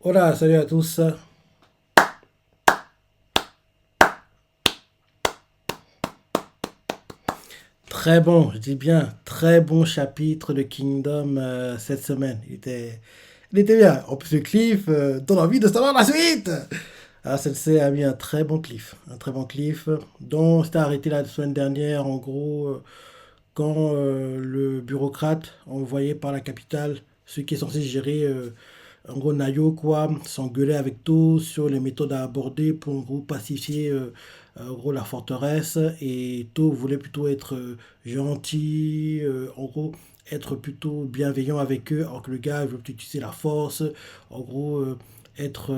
Hola, salut à tous. Très bon, je dis bien, très bon chapitre de Kingdom cette semaine. Il était bien. En plus, le cliff donne envie de savoir la suite. Ah, Sensei a mis un très bon cliff. Un très bon cliff dont c'était arrêté la semaine dernière, en gros, quand le bureaucrate envoyé par la capitale, celui qui est censé gérer, en gros, Nayo, quoi, s'engueulait avec To sur les méthodes à aborder pour, en gros, pacifier, en gros, la forteresse. Et To voulait plutôt être gentil, en gros, être plutôt bienveillant avec eux, alors que le gars veut plutôt utiliser la force, en gros, être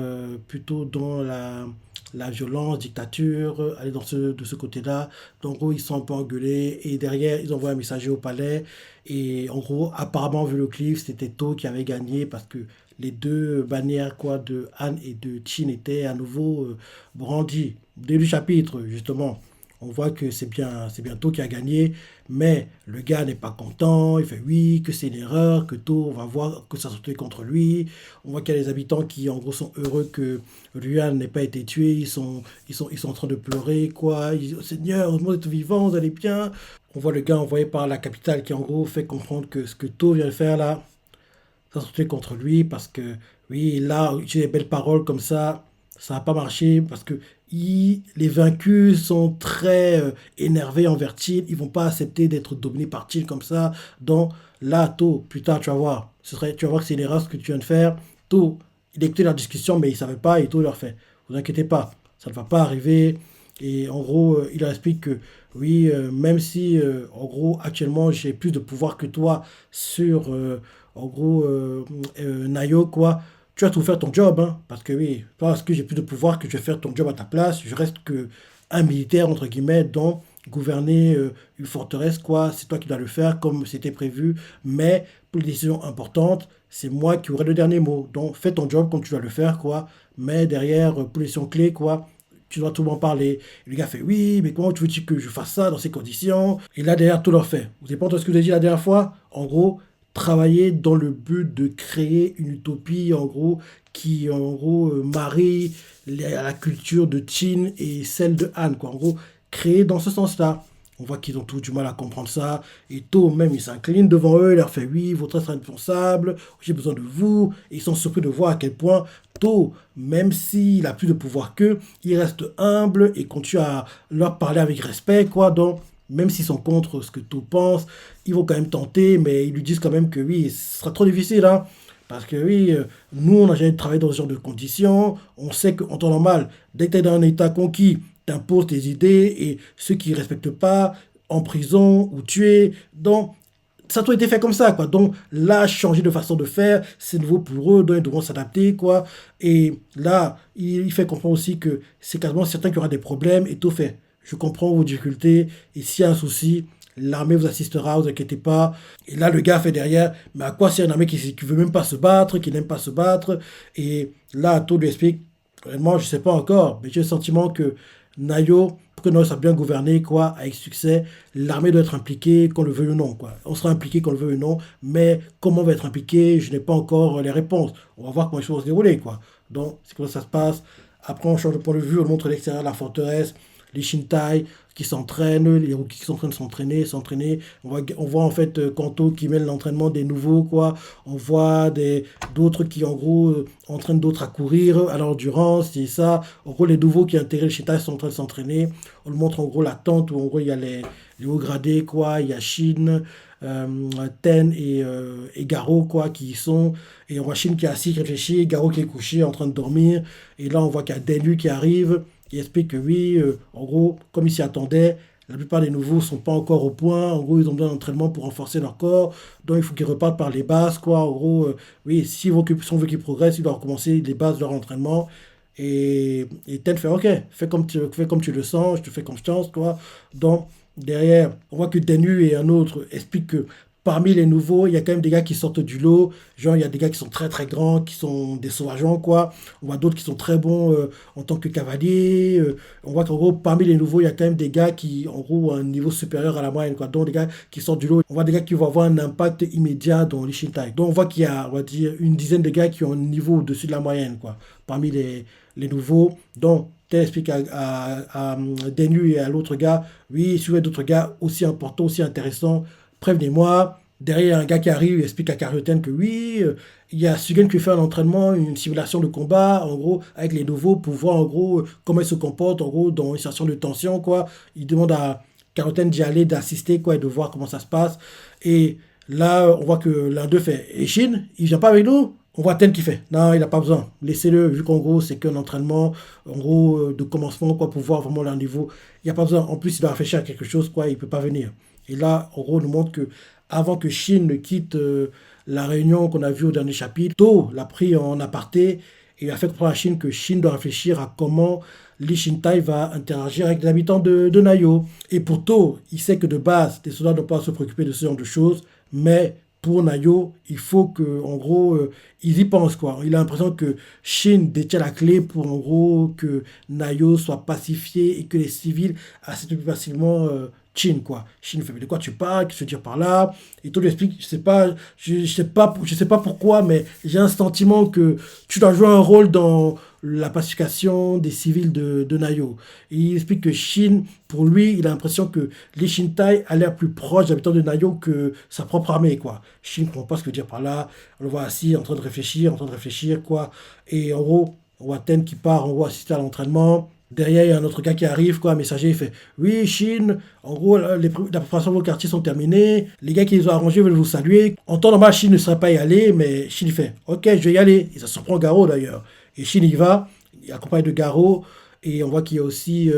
plutôt dans la violence, dictature, aller de ce côté-là. Donc, en gros, ils sont un peu engueulés et derrière, ils envoient un messager au palais. Et en gros, apparemment, vu le cliff, c'était To qui avait gagné parce que les deux bannières quoi, de Han et de Chin étaient à nouveau brandies. Dès le chapitre, justement, on voit que c'est bien To qui a gagné, mais le gars n'est pas content. Il fait oui, que c'est une erreur, que To, on va voir que ça se fait contre lui. On voit qu'il y a les habitants qui, en gros, sont heureux que Luan n'ait pas été tué. Ils sont en train de pleurer, quoi. Ils disent, oh, Seigneur, heureusement d'être vivant, vous allez bien. On voit le gars envoyé par la capitale qui, en gros, fait comprendre que ce que To vient de faire là, ça se fait contre lui parce que, oui, là, j'ai des belles paroles comme ça n'a pas marché parce que les vaincus sont très énervés envers Till. Ils vont pas accepter d'être dominés par Till comme ça. Donc, là, tôt, plus tard, tu vas voir. Tu vas voir que c'est une erreur ce que tu viens de faire. Tôt, il écoutait la discussion, mais il savait pas et tôt, il leur fait. Vous inquiétez pas, ça ne va pas arriver. Et en gros, il leur explique que oui, même si en gros actuellement j'ai plus de pouvoir que toi sur en gros Nayo quoi, tu vas tout faire ton job hein, parce que oui, parce que j'ai plus de pouvoir que je vais faire ton job à ta place, je reste que un militaire entre guillemets donc gouverner une forteresse quoi, c'est toi qui dois le faire comme c'était prévu, mais pour les décisions importantes, c'est moi qui aurai le dernier mot. Donc fais ton job comme tu dois le faire quoi, mais derrière pour les décisions clés quoi, tu dois tout m'en parler. Et le gars fait oui, mais comment tu veux que je fasse ça dans ces conditions? Et là, derrière, tout leur fait. Vous avez pas entendu ce que vous avez dit la dernière fois? En gros, travailler dans le but de créer une utopie, en gros, qui, en gros, marie la culture de Chin et celle de Han, quoi. En gros, créer dans ce sens-là. On voit qu'ils ont tout du mal à comprendre ça. Et tôt même, il s'incline devant eux, il leur fait oui, votre être responsable, j'ai besoin de vous. Et ils sont surpris de voir à quel point tôt, même s'il a plus de pouvoir qu'eux, il reste humble et continue à leur parler avec respect, quoi. Donc, même s'ils sont contre ce que tout pense, ils vont quand même tenter, mais ils lui disent quand même que oui, ce sera trop difficile, hein. Parce que oui, nous, on n'a jamais travaillé dans ce genre de conditions. On sait qu'en temps normal, dès que tu es dans un état conquis, tu imposes tes idées et ceux qui ne respectent pas, en prison ou tués. Donc, ça a toujours été fait comme ça, quoi. Donc là, changer de façon de faire, c'est nouveau pour eux, donc ils devront s'adapter, quoi. Et là, il fait comprendre aussi que c'est quasiment certain qu'il y aura des problèmes et tout fait. Je comprends vos difficultés et s'il y a un souci, l'armée vous assistera, vous inquiétez pas. Et là, le gars fait derrière, mais à quoi c'est une armée qui veut même pas se battre, qui n'aime pas se battre? Et là, tout lui explique, vraiment, je sais pas encore, mais j'ai le sentiment que Nayo, pour que Nayo soit bien gouverné, quoi, avec succès, l'armée doit être impliquée, qu'on le veuille ou non, quoi. On sera impliqué, qu'on le veuille ou non, mais comment on va être impliqué, je n'ai pas encore les réponses. On va voir comment les choses vont se dérouler, quoi. Donc, c'est comme ça se passe. Après, on change de point de vue, on montre l'extérieur de la forteresse, les Shintai qui s'entraînent, les rookies qui sont en train de s'entraîner. On voit en fait Kanto qui mêle l'entraînement des nouveaux, quoi. On voit d'autres qui, en gros, entraînent d'autres à courir à l'endurance, c'est ça. En gros, les nouveaux qui intègrent le Shintai sont en train de s'entraîner. On le montre en gros la tente où en gros il y a les hauts gradés, quoi. Il y a Shin, Ten et Garo, quoi, qui y sont. Et on voit Shin qui est assis, qui réfléchit, Garo qui est couché en train de dormir. Et là, on voit qu'il y a Denu qui arrive. Il explique que oui, en gros, comme il s'y attendait, la plupart des nouveaux ne sont pas encore au point. En gros, ils ont besoin d'entraînement pour renforcer leur corps. Donc, il faut qu'ils repartent par les bases, quoi. En gros, oui, si on veut qu'ils progressent, ils doivent recommencer les bases de leur entraînement. Et Ted fait, OK, fais comme tu le sens, je te fais confiance, quoi. Donc, derrière, on voit que Denu et un autre expliquent que parmi les nouveaux, il y a quand même des gars qui sortent du lot. Genre, il y a des gars qui sont très très grands, qui sont des sauvageons, quoi. On voit d'autres qui sont très bons en tant que cavaliers. On voit qu'en gros, parmi les nouveaux, il y a quand même des gars qui, en gros, ont un niveau supérieur à la moyenne, quoi. Donc, des gars qui sortent du lot. On voit des gars qui vont avoir un impact immédiat dans les Shintai. Donc, on voit qu'il y a, on va dire, une dizaine de gars qui ont un niveau au-dessus de la moyenne, quoi. Parmi les nouveaux. Donc, Tel explique à Denu et à l'autre gars, oui, si vous avez d'autres gars aussi importants, aussi intéressants, prévenez-moi. Derrière, il y a un gars qui arrive, il explique à Karyoten que oui, il y a Sugen qui fait un entraînement, une simulation de combat, en gros, avec les nouveaux, pour voir, en gros, comment ils se comportent, en gros, dans une situation de tension, quoi. Il demande à Karyoten d'y aller, d'assister, quoi, et de voir comment ça se passe. Et là, on voit que l'un d'eux fait, et Shin, il vient pas avec nous? On voit Ten qui fait, non, il n'a pas besoin. Laissez-le, vu qu'en gros, c'est qu'un entraînement, en gros, de commencement, quoi, pour voir vraiment leur niveau. Il n'y a pas besoin. En plus, il doit réfléchir à quelque chose, quoi, il ne peut pas venir. Et là, en gros, on nous montre que avant que Shin ne quitte la réunion qu'on a vue au dernier chapitre, To l'a pris en aparté et il a fait comprendre à Shin que Shin doit réfléchir à comment Lee Shintai va interagir avec les habitants de Nayo. Et pour To, il sait que de base, les soldats ne doivent pas se préoccuper de ce genre de choses, mais pour Nayo, il faut que, en gros, ils y pensent, quoi. Il a l'impression que Shin détient la clé pour, en gros, que Nayo soit pacifié et que les civils acceptent plus facilement Shin, quoi. Shin fait, mais de quoi tu parles? Qu'est-ce que tu veux dire par là? Et tout lui explique, je sais pas pourquoi, mais j'ai un sentiment que tu dois jouer un rôle dans la pacification des civils de Nayo. Et il explique que Shin, pour lui, il a l'impression que les Shintai a l'air plus proche des habitants de Nayo que sa propre armée, quoi. Shin ne comprend pas ce que veut dire par là. On le voit assis, en train de réfléchir, quoi. Et en gros, on voit Ten qui part, on voit assister à l'entraînement. Derrière, il y a un autre gars qui arrive, quoi, un messager, il fait oui, Shin, en gros, la préparation de vos quartiers sont terminées, les gars qui les ont arrangés veulent vous saluer. En temps normal, Shin ne serait pas y aller, mais Shin il fait ok, je vais y aller. Et ça surprend Garo d'ailleurs. Et Shin y va, il accompagne de Garo, et on voit qu'il y a aussi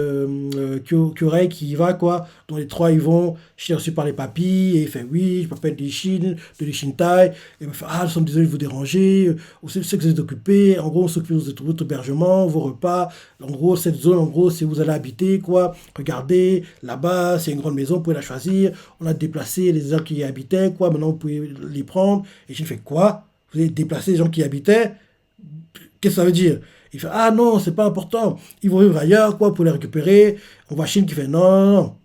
Kyorei qui y va, quoi. Donc les trois, ils vont. Shin est reçu par les papis, et il fait oui, je m'appelle Shin, de Shintai. Et il me fait ah, nous sommes désolés de vous déranger, on sait que vous êtes occupés, en gros, on s'occupe de votre hébergement, vos repas. En gros, cette zone, en gros, c'est où vous allez habiter, quoi. Regardez, là-bas, c'est une grande maison, vous pouvez la choisir. On a déplacé les gens qui y habitaient, quoi. Maintenant, vous pouvez les prendre. Et Shin fait quoi? Vous avez déplacé les gens qui y habitaient? Qu'est-ce que ça veut dire? Il fait ah non, c'est pas important. Ils vont vivre ailleurs, quoi, pour les récupérer. On voit Chine qui fait non, non, non.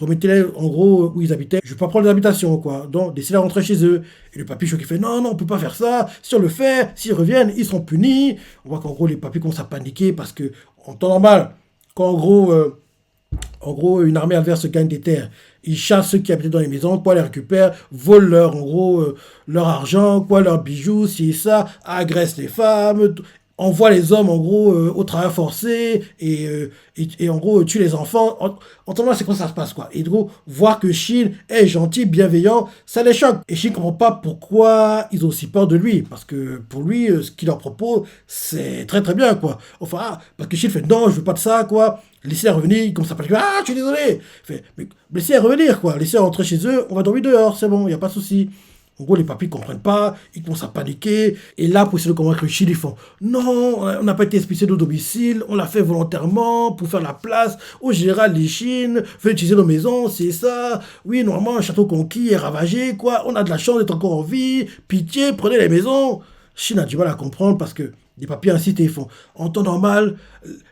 Remettez-les en gros où ils habitaient. Je ne vais pas prendre les habitations, quoi. Donc, décidez de rentrer chez eux. Et le papy chaud qui fait non, non, on peut pas faire ça. Si on le fait, s'ils reviennent, ils seront punis. On voit qu'en gros, les papys commencent à paniquer parce que, en temps normal, quand en gros, une armée adverse gagne des terres, ils chassent ceux qui habitaient dans les maisons, quoi, les récupèrent, volent leur, en gros, leur argent, quoi, leurs bijoux, si et ça, agressent les femmes, envoie les hommes en gros au travail forcé et en gros tue les enfants. En temps normal, c'est comme ça se passe, quoi. Et en gros, voir que Shin est gentil, bienveillant, ça les choque. Et Shin ne comprend pas pourquoi ils ont aussi peur de lui. Parce que pour lui, ce qu'il leur propose, c'est très très bien, quoi. Enfin, parce que Shin fait non, je veux pas de ça, quoi. Laissez-les revenir, il commence à paniquer. Ah, je suis désolé. Il fait, mais laissez-les revenir, quoi. Laissez-les rentrer chez eux, on va dormir dehors, c'est bon, il n'y a pas de souci. En gros, les papis ne comprennent pas, ils commencent à paniquer. Et là, pour essayer de convaincre Chine, ils font non, on n'a pas été expulsé de nos domiciles, on l'a fait volontairement pour faire la place au général des Chines, veut utiliser nos maisons, c'est ça. Oui, normalement, un château conquis est ravagé, quoi. On a de la chance d'être encore en vie, pitié, prenez les maisons. Chine a du mal à comprendre parce que les papiers incités, ils font en temps normal,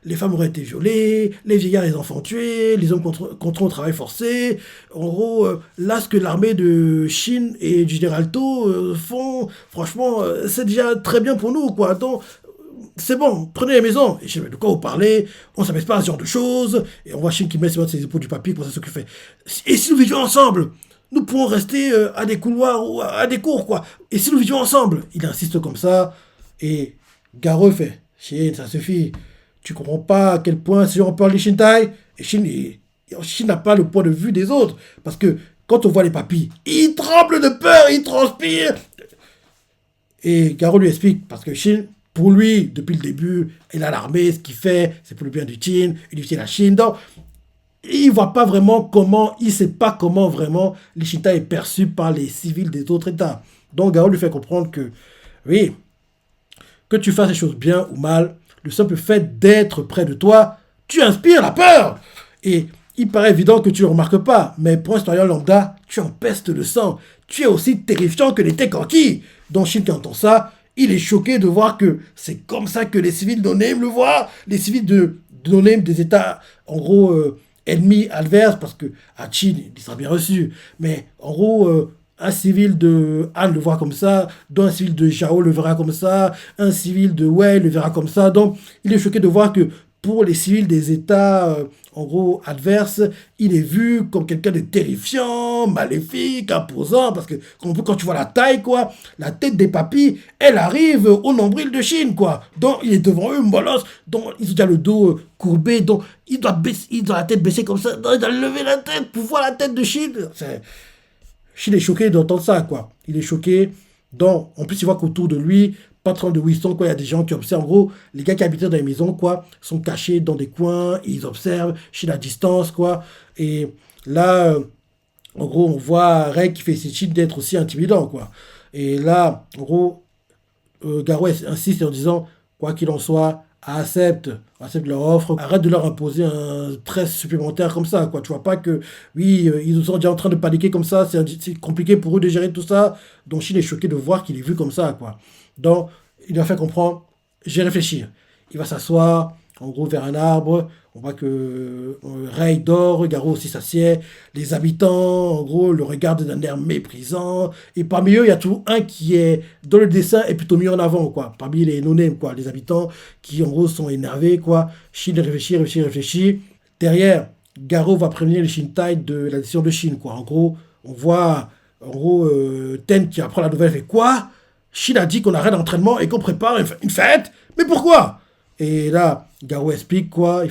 les femmes auraient été violées, les vieillards les enfants tués, les hommes contraints au travail forcé. En gros, là, ce que l'armée de Chine et du général To font, franchement, c'est déjà très bien pour nous, quoi. Donc, c'est bon, prenez les maisons. Et je sais de quoi vous parlez, on ne s'abaisse pas à ce genre de choses. Et on voit Chine qui met sur ses épaules du papier pour ça ce qu'il fait. Et si nous vivions ensemble, nous pourrons rester à des couloirs ou à des cours, quoi. Et si nous vivions ensemble, il insiste comme ça. Et Garo fait, Shin, ça suffit. Tu comprends pas à quel point si on parle des Shintai, et Shin n'a pas le point de vue des autres. Parce que quand on voit les papis, ils tremblent de peur, ils transpirent. Et Garo lui explique, parce que Shin, pour lui, depuis le début, il a l'armée, ce qu'il fait, c'est pour le bien du Qin, unifier la Chine. Donc, il voit pas vraiment comment, il sait pas comment vraiment les Shintai est perçu par les civils des autres États. Donc Garo lui fait comprendre que, oui, que tu fasses les choses bien ou mal, le simple fait d'être près de toi, tu inspires la peur. Et il paraît évident que tu ne le remarques pas, mais pour un citoyen lambda, tu en pestes le sang. Tu es aussi terrifiant que les Tekanki. Donc Shin qui entend ça, il est choqué de voir que c'est comme ça que les civils no-name le voient. Les civils de no-name des États, en gros, ennemis, adverses, parce que à Chin, il sera bien reçu. Mais en gros, un civil de Han le voit comme ça, donc un civil de Zhao le verra comme ça, un civil de Wei le verra comme ça. Donc il est choqué de voir que pour les civils des États, en gros, adverses, il est vu comme quelqu'un de terrifiant, maléfique, imposant, parce que quand tu vois la taille, quoi, la tête des papis, elle arrive au nombril de Chine, quoi. Donc, il est devant eux, molosse, donc ils ont déjà le dos courbé, donc il doit la tête baissée comme ça, donc il doit lever la tête pour voir la tête de Chine. Chine est choqué d'entendre ça, quoi. Il est choqué, donc, en plus, il voit qu'autour de lui, patron de Winston, quoi, il y a des gens qui observent. En gros, les gars qui habitaient dans les maisons, quoi, sont cachés dans des coins, et ils observent chez la distance, quoi. Et là, en gros, on voit Rey qui fait ses cheats d'être aussi intimidant, quoi. Et là, en gros, Garou insiste en disant, quoi qu'il en soit, accepte leur offre, arrête de leur imposer un stress supplémentaire comme ça, quoi. Tu vois pas que, oui, ils sont déjà en train de paniquer comme ça, c'est compliqué pour eux de gérer tout ça. Donc, Chine est choqué de voir qu'il est vu comme ça, quoi. Donc, il a fait comprendre, j'ai réfléchi. Il va s'asseoir, en gros, vers un arbre. On voit que Rey dort, Garou aussi s'assied. Les habitants, en gros, le regardent d'un air méprisant. Et parmi eux, il y a toujours un qui est, dans le dessin, est plutôt mis en avant, quoi. Parmi les no-name, quoi. Les habitants qui, en gros, sont énervés, quoi. Shin réfléchit. Derrière, Garou va prévenir les Shintai de la décision de Shin, quoi. En gros, on voit, Ten qui apprend la nouvelle, fait quoi? Shin a dit qu'on arrête l'entraînement et qu'on prépare une fête? Mais pourquoi? Et là, Garou explique quoi.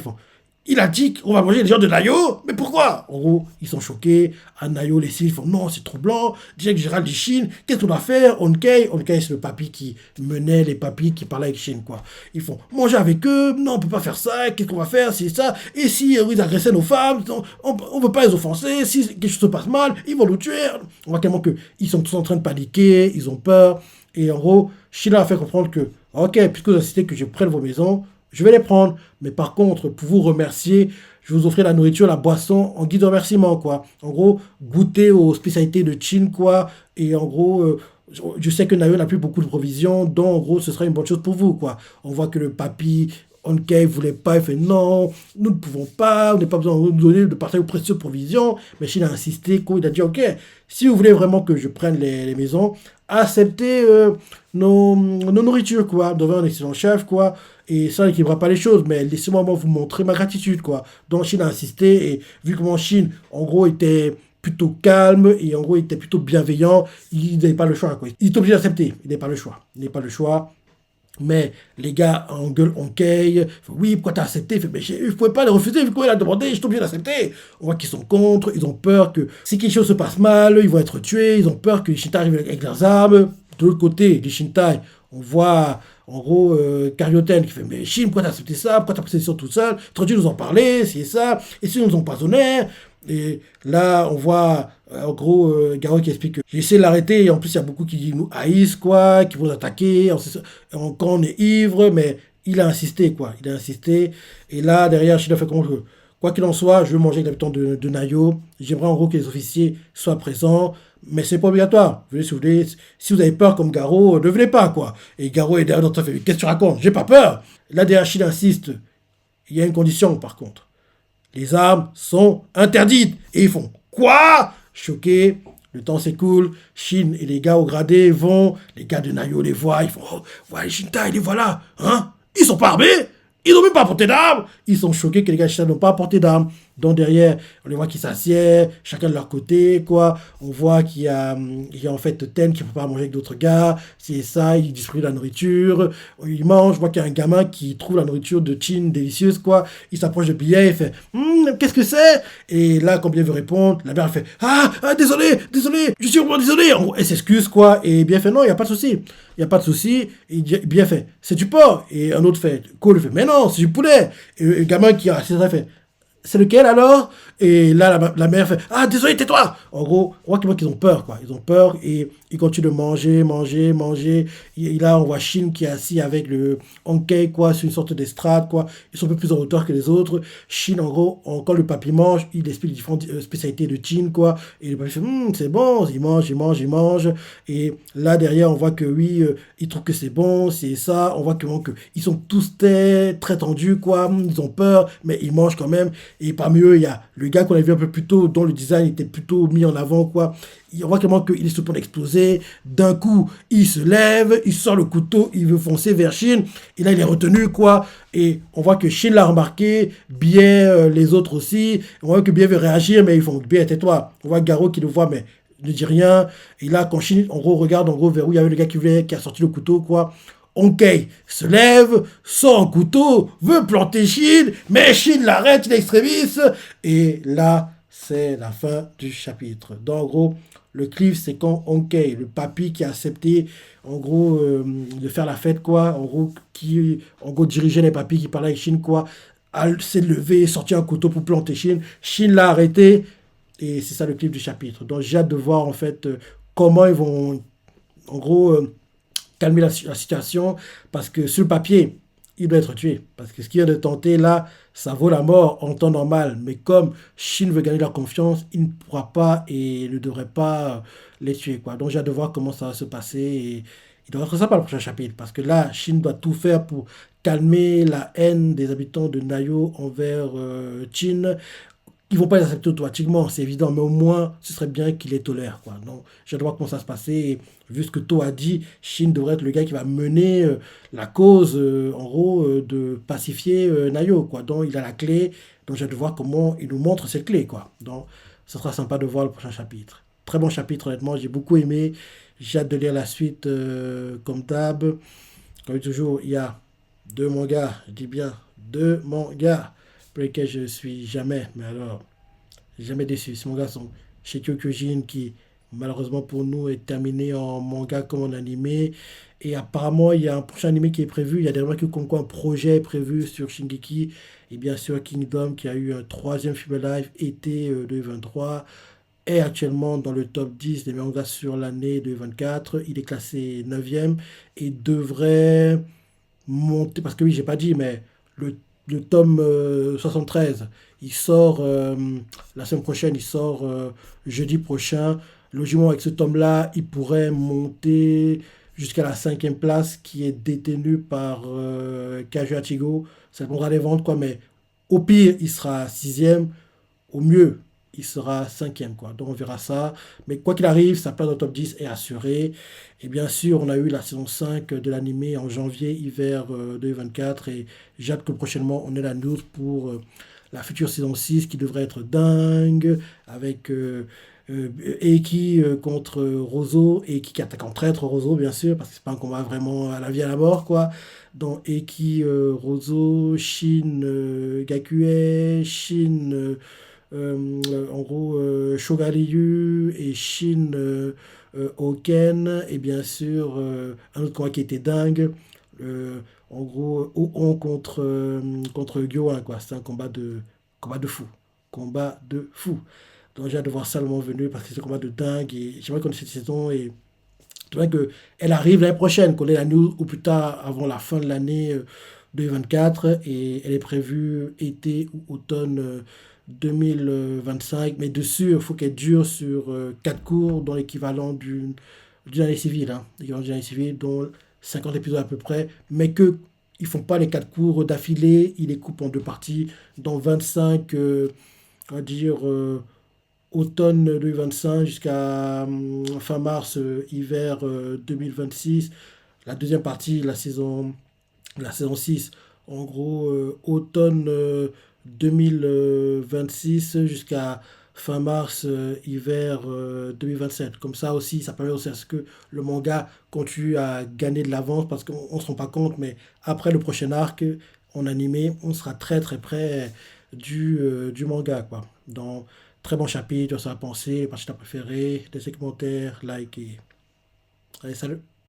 Il a dit qu'on va manger les gens de Nayo, mais pourquoi? En gros, ils sont choqués. À Nayo, les civils font non, c'est troublant. Déjà que Gérald dit Chine, qu'est-ce qu'on doit faire? Onkei, c'est le papy qui menait les papys qui parlaient avec Chine, quoi. Ils font manger avec eux, non, on peut pas faire ça, qu'est-ce qu'on va faire? C'est ça. Et si ils agressaient nos femmes, on veut pas les offenser. Si quelque chose se passe mal, ils vont nous tuer. On voit carrément qu'ils sont tous en train de paniquer, ils ont peur. Et en gros, Chine a fait comprendre que, ok, puisque vous insistez que je prenne vos maisons, je vais les prendre. Mais par contre, pour vous remercier, je vais vous offrir la nourriture, la boisson en guise de remerciement, quoi. En gros, goûter aux spécialités de Chine, quoi. Et en gros, je sais que Nayo n'a plus beaucoup de provisions, donc en gros, ce sera une bonne chose pour vous, quoi. On voit que le papy, Onkei, voulait pas, il fait non, nous ne pouvons pas, on n'a pas besoin de nous donner de partager aux précieuses provisions. Mais Chine a insisté, quoi. Il a dit, ok, si vous voulez vraiment que je prenne les maisons, acceptez nos nourritures, quoi. Devant un excellent chef, quoi. Et ça n'équilibrera pas les choses, mais laissez-moi vous montrer ma gratitude, quoi. Donc Chine a insisté, et vu comment Chine, en gros, était plutôt calme, et en gros, était plutôt bienveillant, il n'avait pas le choix, quoi. Il est obligé d'accepter, il n'est pas le choix. Il n'est pas le choix. Mais les gars engueulent Onkei, oui, pourquoi t'as accepté? Mais je ne pouvais pas le refuser, vu qu'il a demandé, je suis obligé d'accepter. On voit qu'ils sont contre, ils ont peur que si quelque chose se passe mal, ils vont être tués, ils ont peur que les Shintai arrivent avec leurs armes. De l'autre côté, les Shintai, on voit en gros Karyoten qui fait, mais Shin, pourquoi t'as accepté ça? Pourquoi t'as pris cette décision toute seule? T'aurais dû nous en parler, c'est ça. Et si nous nous empoisonnés? Et là, on voit, en gros, Garou qui explique que j'ai essayé de l'arrêter, et en plus, il y a beaucoup qui nous haïssent, quoi, qui vont nous attaquer, quand on est ivre, mais il a insisté, quoi. Il a insisté. Et là, derrière, Chine a fait comprendre que, quoi qu'il en soit, je veux manger avec l'habitant de Nayo. J'aimerais, en gros, que les officiers soient présents, mais c'est pas obligatoire. Si vous avez peur comme Garou, ne venez pas, quoi. Et Garou est derrière notre fait, qu'est-ce que tu racontes? J'ai pas peur. Là, derrière, Chine insiste. Il y a une condition, par contre. Les armes sont interdites. Et ils font quoi? Choqués. Le temps s'écoule. Shin et les gars au gradé vont. Les gars de Nayo les voient. Ils font oh, voilà les Shintai, les voilà. Hein? Ils sont pas armés? Ils n'ont même pas apporté d'armes. Ils sont choqués que les gars de Shintai n'ont pas apporté d'armes. Donc derrière, on les voit qui s'assiedent, chacun de leur côté, quoi. On voit qu'il y a en fait Ten qui ne peut pas manger avec d'autres gars. C'est ça, il distribue la nourriture. Il mange, je vois qu'il y a un gamin qui trouve la nourriture de Chin délicieuse, quoi. Il s'approche de Billet, il fait qu'est-ce que c'est? Et là, quand Billet veut répondre, la mère elle fait désolé, je suis vraiment désolé. Elle s'excuse, quoi. Et Billet fait non, il n'y a pas de souci. Il n'y a pas de souci. Et Billet fait c'est du porc. Et un autre fait Cole fait mais non, c'est du poulet. Et le gamin qui a c'est ça fait c'est lequel alors? Et là, la mère fait, ah, désolé, tais-toi! En gros, on voit qu'ils ont peur, quoi. Ils ont peur et ils continuent de manger, manger, manger. Et là, on voit Shin qui est assis avec le Honkei, quoi, sur une sorte d'estrade, quoi. Ils sont un peu plus en hauteur que les autres. Shin, en gros, quand le papy mange, il explique les différentes spécialités de Chin, quoi. Et le papy fait, c'est bon, il mange, il mange, il mange. Et là, derrière, on voit que oui, ils trouvent que c'est bon, c'est ça. On voit que ils sont tous très tendus, quoi. Ils ont peur, mais ils mangent quand même. Et parmi eux, il y a le gars qu'on a vu un peu plus tôt, dont le design était plutôt mis en avant, quoi. On voit clairement qu'il est sur le point d'exploser. D'un coup, il se lève, il sort le couteau, il veut foncer vers Shin. Et là, il est retenu, quoi. Et on voit que Shin l'a remarqué, bien les autres aussi. On voit que bien veut réagir, mais ils font bien, tais-toi. On voit Garo qui le voit, mais ne dit rien. Et là, quand Shin, en gros, regarde en gros vers où il y avait le gars qui a sorti le couteau, quoi. Onkei se lève, sort un couteau, veut planter Shin, mais Shin l'arrête, l'extrémiste. Et là, c'est la fin du chapitre. Donc, en gros, le cliff, c'est quand Onkei, le papy qui a accepté, en gros, de faire la fête, quoi. En gros, qui, en gros, dirigeait les papys qui parlaient avec Shin, quoi. S'est levé, sorti un couteau pour planter Shin. Shin l'a arrêté. Et c'est ça le cliff du chapitre. Donc, j'ai hâte de voir, en fait, comment ils vont, en gros, calmer la situation, parce que sur le papier, il doit être tué. Parce que ce qu'il vient de tenter là, ça vaut la mort en temps normal. Mais comme Chine veut gagner leur confiance, il ne pourra pas et ne devrait pas les tuer, quoi. Donc j'ai hâte de voir comment ça va se passer. Et il doit être sympa le prochain chapitre. Parce que là, Chine doit tout faire pour calmer la haine des habitants de Nayo envers Chine. Ils vont pas les accepter automatiquement, c'est évident, mais au moins, ce serait bien qu'ils les tolèrent, quoi. Donc, je dois voir comment ça se passer. Et vu ce que To a dit, Shin devrait être le gars qui va mener la cause, en gros, de pacifier Nayo, quoi. Donc, il a la clé. Donc, j'ai hâte de voir comment il nous montre cette clé, quoi. Donc, ce sera sympa de voir le prochain chapitre. Très bon chapitre, honnêtement, j'ai beaucoup aimé. J'ai hâte de lire la suite, comme d'hab. Comme toujours, il y a deux mangas, je dis bien deux mangas pour lesquels je suis jamais, mais alors, jamais déçu. Ces mangas sont chez Kyokujin qui, malheureusement pour nous, est terminé en manga comme en animé. Et apparemment, il y a un prochain animé qui est prévu. Il y a des rumeurs qui comme quoi un projet est prévu sur Shingeki. Et bien sûr, Kingdom qui a eu un troisième film live été 2023 est actuellement dans le top 10 des mangas sur l'année 2024. Il est classé 9e et devrait monter, parce que oui, j'ai pas dit, mais le tome 73, il sort la semaine prochaine, il sort jeudi prochain. Logiquement, avec ce tome-là, il pourrait monter jusqu'à la cinquième place qui est détenue par Kazuya Chigo. Ça dépendra des ventes, quoi, mais au pire, il sera sixième. Au mieux, il sera cinquième, quoi. Donc on verra ça. Mais quoi qu'il arrive, sa place dans le top 10 est assurée. Et bien sûr, on a eu la saison 5 de l'animé en janvier-hiver 2024. Et j'ai hâte que prochainement, on ait la news pour la future saison 6 qui devrait être dingue. Avec Eiki contre Rozo. Eiki qui attaque en traître Rozo, bien sûr, parce que c'est pas un combat vraiment à la vie à la mort, quoi. Donc Eiki, Rozo, Shin, Gakue, Shin. En gros, Shogaryu et Shin Oken, et bien sûr, un autre combat qui était dingue. En gros, Oon contre Gyoan, quoi. C'était un combat de fou. Combat de fou. Donc j'ai hâte de voir ça le moment venu parce que c'est un combat de dingue et j'aimerais qu'on ait cette saison et j'aimerais qu'elle arrive l'année prochaine, qu'on ait la news ou plus tard avant la fin de l'année 2024 et elle est prévue été ou automne 2025. Mais dessus, il faut qu'elle dure sur 4 cours, dans l'équivalent d'une année civile. Hein, l'équivalent d'une année civile, dont 50 épisodes à peu près. Mais que ils font pas les 4 cours d'affilée, ils les coupent en deux parties, dans 25, on va dire, automne 2025 jusqu'à fin mars, hiver 2026. La deuxième partie, la saison 6 en gros, automne 2026 jusqu'à fin mars, hiver 2027. Comme ça aussi, ça permet aussi à ce que le manga continue à gagner de l'avance parce qu'on ne se rend pas compte, mais après le prochain arc en animé, on sera très très près du manga, quoi. Dans très bon chapitre, ça a pensé, partie préférée, des commentaires, like et... Allez, salut!